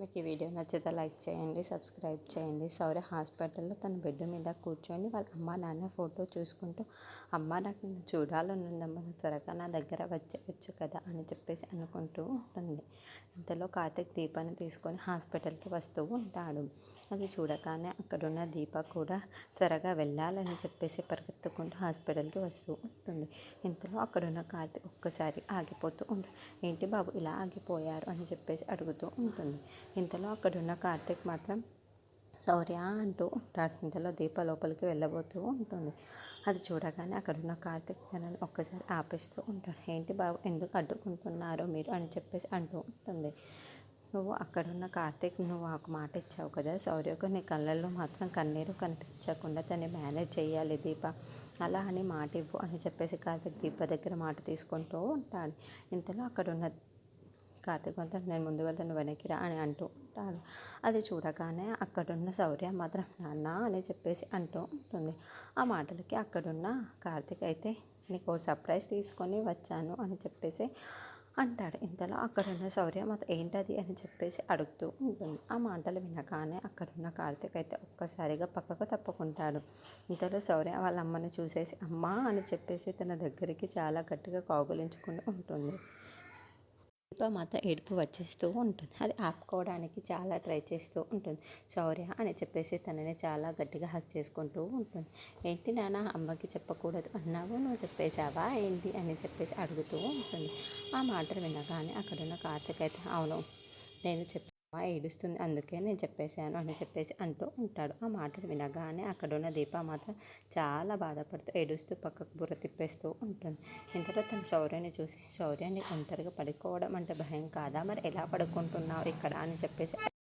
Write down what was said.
మీకు ఈ వీడియో నచ్చితే లైక్ చేయండి, సబ్స్క్రైబ్ చేయండి. శౌర్య హాస్పిటల్లో తన బెడ్ మీద కూర్చొని వాళ్ళ అమ్మ నాన్న ఫోటో చూసుకుంటూ, అమ్మ నాకు నిన్ను చూడాలనుందమ్మా, నువ్వు త్వరగా నా దగ్గర వచ్చేయచ్చు కదా అని చెప్పేసి అనుకుంటూ ఉంటుంది. ఇంతలో కార్తీక్ దీపాన్ని తీసుకొని హాస్పిటల్కి వస్తూ ఉంటాడు. అది చూడగానే అక్కడున్న దీప కూడా త్వరగా వెళ్ళాలని చెప్పేసి పరిగెత్తుకుంటూ హాస్పిటల్కి వస్తూ ఉంటుంది. ఇంతలో అక్కడున్న కార్తీక్ ఒక్కసారి ఆగిపోతూ ఉంటాడు. ఏంటి బాబు ఇలా ఆగిపోయారు అని చెప్పేసి అడుగుతూ ఉంటుంది. ఇంతలో అక్కడున్న కార్తీక్ మాత్రం శౌర్య అంటూ ఉంటాడు. ఇంతలో దీప లోపలికి వెళ్ళబోతూ ఉంటుంది. అది చూడగానే అక్కడున్న కార్తీక్ తనని ఒక్కసారి ఆపేస్తూ ఉంటాడు. ఏంటి బాబు ఎందుకు అడ్డుకుంటున్నారు మీరు అని చెప్పేసి అంటూ ఉంటుంది. నువ్వు అక్కడున్న కార్తీక్ నువ్వు ఒక మాట ఇచ్చావు కదా, శౌర్యకు నీ కళ్ళల్లో మాత్రం కన్నీరు కనిపించకుండా తను మేనేజ్ చేయాలి దీప, అలా అని మాట ఇవ్వు అని చెప్పేసి కార్తీక్ దీప దగ్గర మాట తీసుకుంటూ ఉంటాడు. ఇంతలో అక్కడున్న కార్తీక్ అంతా నేను ముందు వెళ్తాను వెనక్కి రా అని అంటూ ఉంటాడు. అది చూడగానే అక్కడున్న శౌర్య మాత్రం నాన్న అని చెప్పేసి అంటూ ఉంటుంది. ఆ మాటలకి అక్కడున్న కార్తీక్ అయితే నీకు సర్ప్రైజ్ తీసుకొని వచ్చాను అని చెప్పేసి అంటాడు. ఇంతలో అక్కడున్న శౌర్య మాత్రం ఏంటది అని చెప్పేసి అడుగుతూ ఉంటుంది. ఆ మాటలు వినగానే అక్కడున్న కార్తీక్ అయితే ఒక్కసారిగా పక్కకు తప్పుకుంటాడు. ఇంతలో శౌర్య వాళ్ళ అమ్మని చూసేసి అమ్మా అని చెప్పేసి తన దగ్గరికి చాలా గట్టిగా కౌగిలించుకుని ఉంటుంది. దీప మాత్రం ఏడుపు వచ్చేస్తూ ఉంటుంది. అది ఆపుకోవడానికి చాలా ట్రై చేస్తూ ఉంటుంది. శౌర్య అని చెప్పేసి తనని చాలా గట్టిగా హగ్ చేసుకుంటూ ఉంటుంది. ఏంటి నాన్న అమ్మకి చెప్పకూడదు అన్నావు, నువ్వు చెప్పేశావా ఏంటి అని చెప్పేసి అడుగుతూ ఉంటుంది. ఆ మాటలు వినగానే అక్కడున్న కార్తీక్ అయితే అవును నేను ఏడుస్తుంది అందుకే నేను చెప్పేశాను అని చెప్పేసి అంటూ ఉంటాడు. ఆ మాటలు వినగానే అక్కడున్న దీప మాత్రం చాలా బాధపడుతూ ఏడుస్తూ పక్కకు బుర్ర తిప్పేస్తూ ఉంటుంది. ఇంతలో తన శౌర్యని చూసి శౌర్యాన్ని ఒంటరిగా పడుకోవడం అంటే భయం కాదా, మరి ఎలా పడుకుంటున్నావు ఇక్కడ అని చెప్పేసి